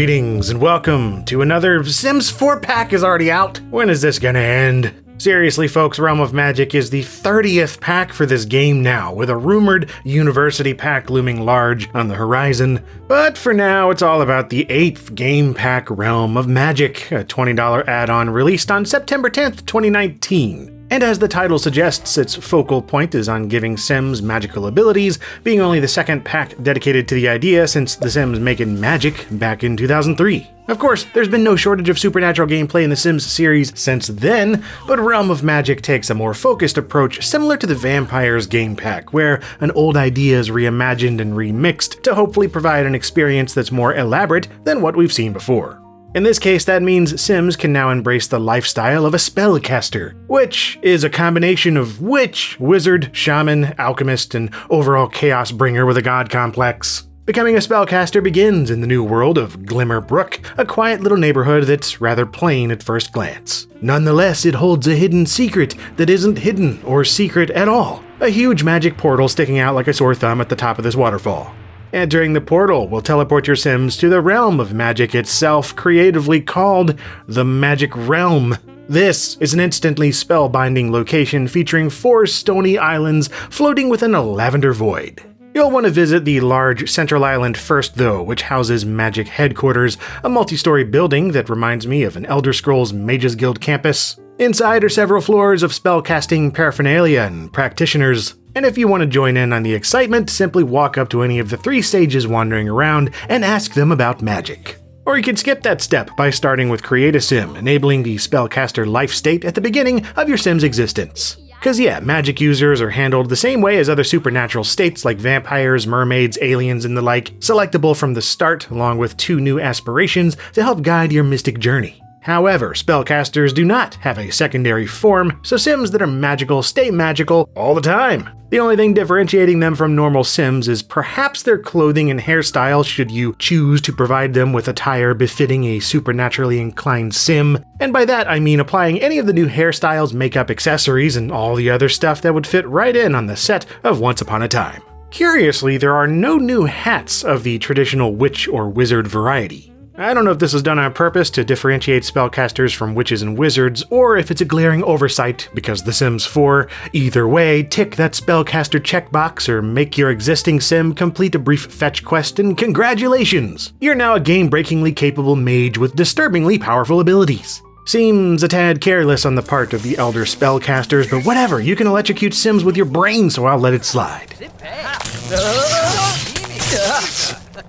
Greetings and welcome to another Sims 4 pack is already out. When is this gonna end? Seriously folks, Realm of Magic is the 30th pack for this game now, with a rumored University pack looming large on the horizon. But for now, it's all about the 8th game pack Realm of Magic, a $20 add-on released on September 10th, 2019. And as the title suggests, its focal point is on giving Sims magical abilities, being only the second pack dedicated to the idea since The Sims Making Magic back in 2003. Of course, there's been no shortage of supernatural gameplay in the Sims series since then, but Realm of Magic takes a more focused approach similar to the Vampires game pack, where an old idea is reimagined and remixed to hopefully provide an experience that's more elaborate than what we've seen before. In this case, that means Sims can now embrace the lifestyle of a spellcaster, which is a combination of witch, wizard, shaman, alchemist, and overall chaos bringer with a god complex. Becoming a spellcaster begins in the new world of Glimmerbrook, a quiet little neighborhood that's rather plain at first glance. Nonetheless, it holds a hidden secret that isn't hidden or secret at all. A huge magic portal sticking out like a sore thumb at the top of this waterfall. Entering the portal will teleport your Sims to the Realm of Magic itself, creatively called the Magic Realm. This is an instantly spellbinding location featuring 4 stony islands floating within a lavender void. You'll want to visit the large central island first though, which houses Magic Headquarters, a multi-story building that reminds me of an Elder Scrolls Mages Guild campus. Inside are several floors of spellcasting paraphernalia and practitioners. And if you want to join in on the excitement, simply walk up to any of the 3 stages wandering around and ask them about magic. Or you can skip that step by starting with Create a Sim, enabling the spellcaster life state at the beginning of your Sim's existence. Cause yeah, magic users are handled the same way as other supernatural states like vampires, mermaids, aliens, and the like, selectable from the start along with 2 new aspirations to help guide your mystic journey. However, spellcasters do not have a secondary form, so Sims that are magical stay magical all the time. The only thing differentiating them from normal Sims is perhaps their clothing and hairstyle should you choose to provide them with attire befitting a supernaturally inclined Sim. And by that I mean applying any of the new hairstyles, makeup, accessories, and all the other stuff that would fit right in on the set of Once Upon a Time. Curiously, there are no new hats of the traditional witch or wizard variety. I don't know if this is done on purpose to differentiate spellcasters from witches and wizards, or if it's a glaring oversight because The Sims 4. Either way, tick that spellcaster checkbox or make your existing Sim complete a brief fetch quest and congratulations! You're now a game-breakingly capable mage with disturbingly powerful abilities. Seems a tad careless on the part of the elder spellcasters, but whatever, you can electrocute Sims with your brain, so I'll let it slide.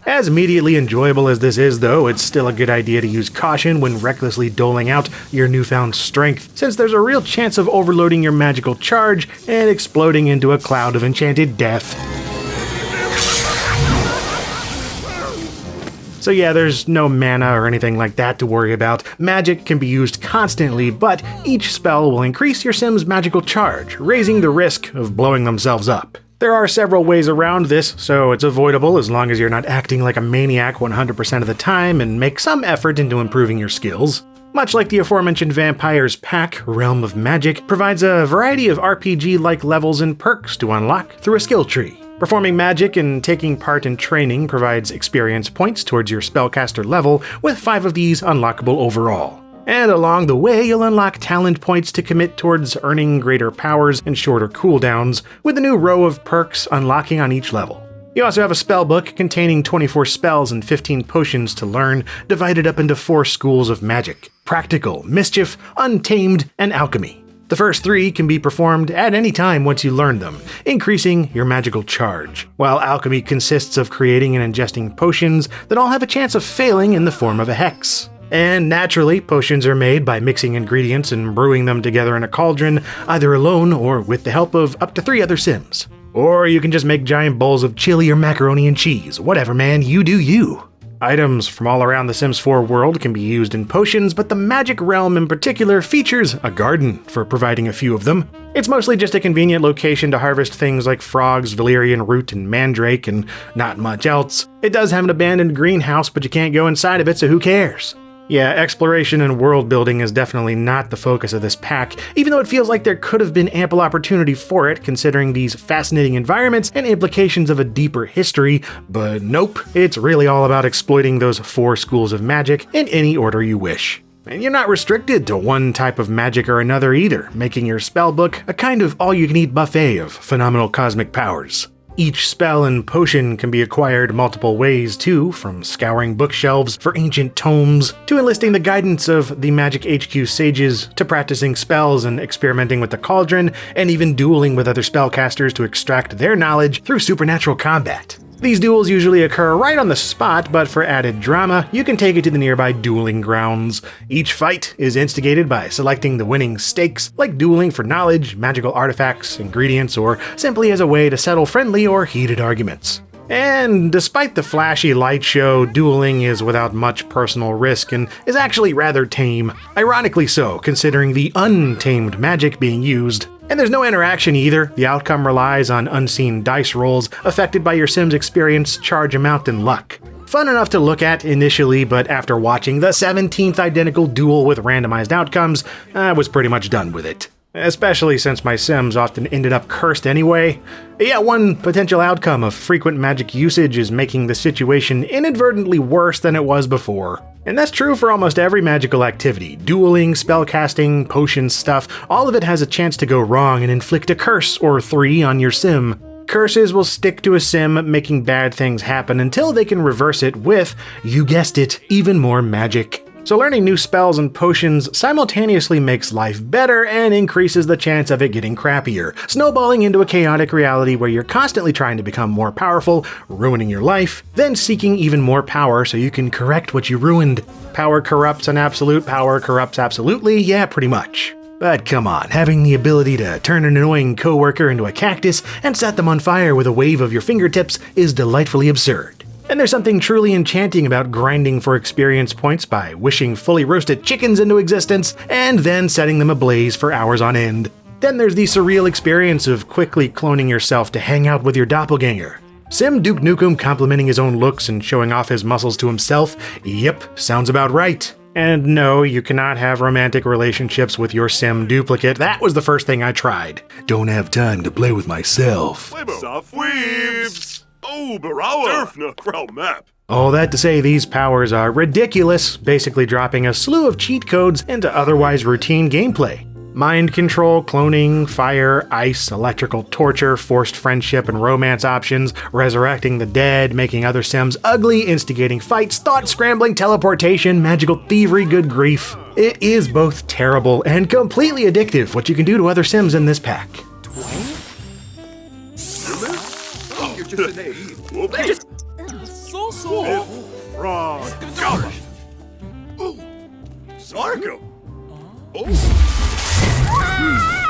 As immediately enjoyable as this is though, it's still a good idea to use caution when recklessly doling out your newfound strength, since there's a real chance of overloading your magical charge and exploding into a cloud of enchanted death. So yeah, there's no mana or anything like that to worry about. Magic can be used constantly, but each spell will increase your Sim's magical charge, raising the risk of blowing themselves up. There are several ways around this, so it's avoidable as long as you're not acting like a maniac 100% of the time and make some effort into improving your skills. Much like the aforementioned Vampires pack, Realm of Magic provides a variety of RPG-like levels and perks to unlock through a skill tree. Performing magic and taking part in training provides experience points towards your spellcaster level, with 5 of these unlockable overall. And along the way, you'll unlock talent points to commit towards earning greater powers and shorter cooldowns, with a new row of perks unlocking on each level. You also have a spell book containing 24 spells and 15 potions to learn, divided up into 4 schools of magic: Practical, Mischief, Untamed, and Alchemy. The first 3 can be performed at any time once you learn them, increasing your magical charge, while Alchemy consists of creating and ingesting potions that all have a chance of failing in the form of a hex. And naturally, potions are made by mixing ingredients and brewing them together in a cauldron, either alone or with the help of up to 3 other Sims. Or you can just make giant bowls of chili or macaroni and cheese. Whatever, man, you do you. Items from all around the Sims 4 world can be used in potions, but the Magic Realm in particular features a garden for providing a few of them. It's mostly just a convenient location to harvest things like frogs, valerian root, and mandrake, and not much else. It does have an abandoned greenhouse, but you can't go inside of it, so who cares? Yeah, exploration and world building is definitely not the focus of this pack, even though it feels like there could have been ample opportunity for it considering these fascinating environments and implications of a deeper history, but nope, it's really all about exploiting those 4 schools of magic in any order you wish. And you're not restricted to one type of magic or another either, making your spellbook a kind of all-you-can-eat buffet of phenomenal cosmic powers. Each spell and potion can be acquired multiple ways too, from scouring bookshelves for ancient tomes, to enlisting the guidance of the Magic HQ sages, to practicing spells and experimenting with the cauldron, and even dueling with other spellcasters to extract their knowledge through supernatural combat. These duels usually occur right on the spot, but for added drama, you can take it to the nearby dueling grounds. Each fight is instigated by selecting the winning stakes, like dueling for knowledge, magical artifacts, ingredients, or simply as a way to settle friendly or heated arguments. And despite the flashy light show, dueling is without much personal risk and is actually rather tame. Ironically so, considering the untamed magic being used. And there's no interaction either, the outcome relies on unseen dice rolls affected by your Sim's experience, charge amount, and luck. Fun enough to look at initially, but after watching the 17th identical duel with randomized outcomes, I was pretty much done with it. Especially since my Sims often ended up cursed anyway. Yeah, one potential outcome of frequent magic usage is making the situation inadvertently worse than it was before. And that's true for almost every magical activity. Dueling, spellcasting, potions stuff, all of it has a chance to go wrong and inflict a curse or 3 on your Sim. Curses will stick to a Sim, making bad things happen until they can reverse it with, you guessed it, even more magic. So learning new spells and potions simultaneously makes life better and increases the chance of it getting crappier, snowballing into a chaotic reality where you're constantly trying to become more powerful, ruining your life, then seeking even more power so you can correct what you ruined. Power corrupts and absolute power corrupts absolutely, yeah, pretty much. But come on, having the ability to turn an annoying coworker into a cactus and set them on fire with a wave of your fingertips is delightfully absurd. And there's something truly enchanting about grinding for experience points by wishing fully roasted chickens into existence and then setting them ablaze for hours on end. Then there's the surreal experience of quickly cloning yourself to hang out with your doppelganger. Sim Duke Nukem complimenting his own looks and showing off his muscles to himself? Yep, sounds about right. And no, you cannot have romantic relationships with your Sim duplicate. That was the first thing I tried. Don't have time to play with myself. Oh, Barawa! Durfna Krell map! All that to say, these powers are ridiculous, basically dropping a slew of cheat codes into otherwise routine gameplay. Mind control, cloning, fire, ice, electrical torture, forced friendship and romance options, resurrecting the dead, making other Sims ugly, instigating fights, thought scrambling, teleportation, magical thievery, good grief. It is both terrible and completely addictive what you can do to other Sims in this pack.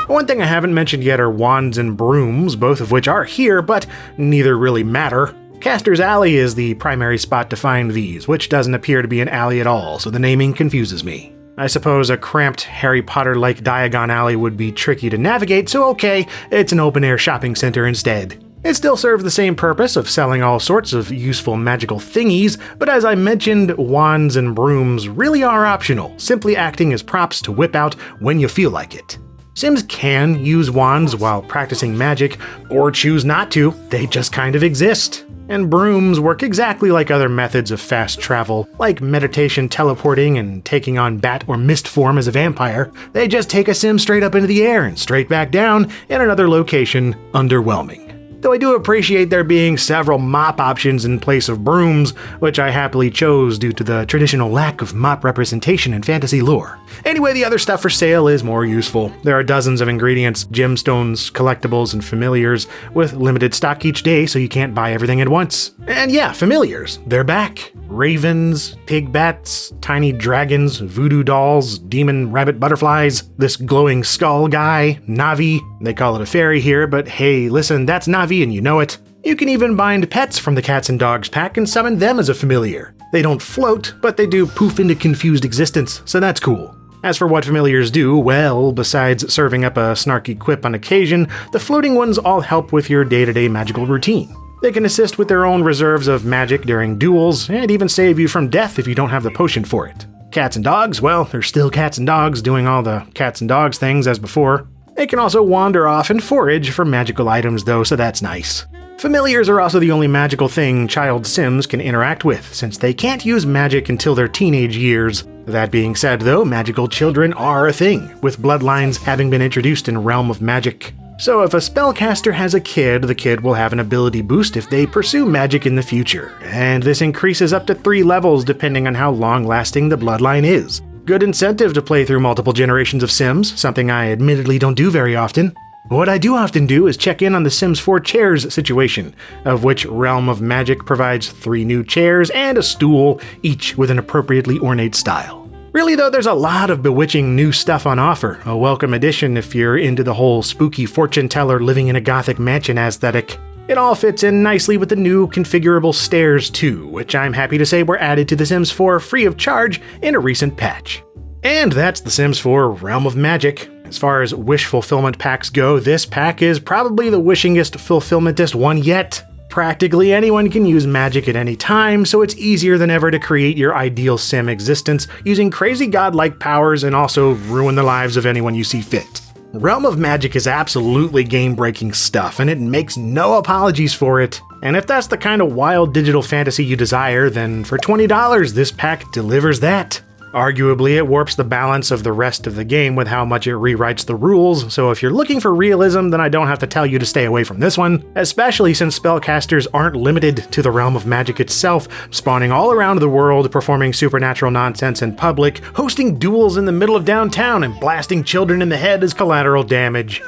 One thing I haven't mentioned yet are wands and brooms, both of which are here, but neither really matter. Caster's Alley is the primary spot to find these, which doesn't appear to be an alley at all, so the naming confuses me. I suppose a cramped Harry Potter-like Diagon Alley would be tricky to navigate, so okay, it's an open-air shopping center instead. It still serves the same purpose of selling all sorts of useful magical thingies, but as I mentioned, wands and brooms really are optional, simply acting as props to whip out when you feel like it. Sims can use wands while practicing magic, or choose not to, they just kind of exist. And brooms work exactly like other methods of fast travel, like meditation, teleporting, and taking on bat or mist form as a vampire. They just take a Sim straight up into the air and straight back down in another location, underwhelming. Though I do appreciate there being several mop options in place of brooms, which I happily chose due to the traditional lack of mop representation in fantasy lore. Anyway, the other stuff for sale is more useful. There are dozens of ingredients, gemstones, collectibles, and familiars, with limited stock each day so you can't buy everything at once. And yeah, familiars, they're back. Ravens, pig bats, tiny dragons, voodoo dolls, demon rabbit butterflies, this glowing skull guy, Navi. They call it a fairy here, but hey, listen, that's Navi and you know it. You can even bind pets from the Cats and Dogs pack and summon them as a familiar. They don't float, but they do poof into confused existence, so that's cool. As for what familiars do, well, besides serving up a snarky quip on occasion, the floating ones all help with your day-to-day magical routine. They can assist with their own reserves of magic during duels, and even save you from death if you don't have the potion for it. Cats and dogs, well, they're still cats and dogs doing all the cats and dogs things as before. They can also wander off and forage for magical items though, so that's nice. Familiars are also the only magical thing child Sims can interact with, since they can't use magic until their teenage years. That being said though, magical children are a thing, with bloodlines having been introduced in Realm of Magic. So if a spellcaster has a kid, the kid will have an ability boost if they pursue magic in the future, and this increases up to 3 levels depending on how long-lasting the bloodline is. Good incentive to play through multiple generations of Sims, something I admittedly don't do very often. What I do often do is check in on the Sims 4 chairs situation, of which Realm of Magic provides 3 new chairs and a stool, each with an appropriately ornate style. Really though, there's a lot of bewitching new stuff on offer, a welcome addition if you're into the whole spooky fortune teller living in a gothic mansion aesthetic. It all fits in nicely with the new configurable stairs too, which I'm happy to say were added to The Sims 4 free of charge in a recent patch. And that's The Sims 4 Realm of Magic. As far as wish fulfillment packs go, this pack is probably the wishingest fulfillmentest one yet. Practically anyone can use magic at any time, so it's easier than ever to create your ideal Sim existence using crazy godlike powers and also ruin the lives of anyone you see fit. Realm of Magic is absolutely game-breaking stuff, and it makes no apologies for it. And if that's the kind of wild digital fantasy you desire, then for $20 this pack delivers that. Arguably, it warps the balance of the rest of the game with how much it rewrites the rules, so if you're looking for realism, then I don't have to tell you to stay away from this one, especially since spellcasters aren't limited to the Realm of Magic itself, spawning all around the world, performing supernatural nonsense in public, hosting duels in the middle of downtown, and blasting children in the head as collateral damage.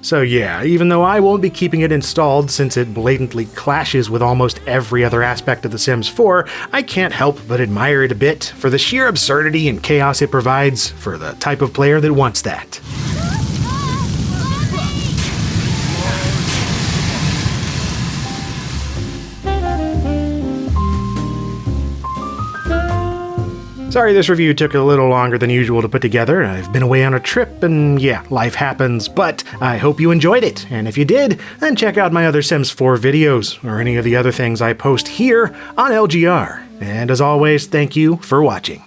So yeah, even though I won't be keeping it installed since it blatantly clashes with almost every other aspect of The Sims 4, I can't help but admire it a bit for the sheer absurdity and chaos it provides for the type of player that wants that. Sorry this review took a little longer than usual to put together. I've been away on a trip and yeah, life happens, but I hope you enjoyed it. And if you did, then check out my other Sims 4 videos or any of the other things I post here on LGR. And as always, thank you for watching.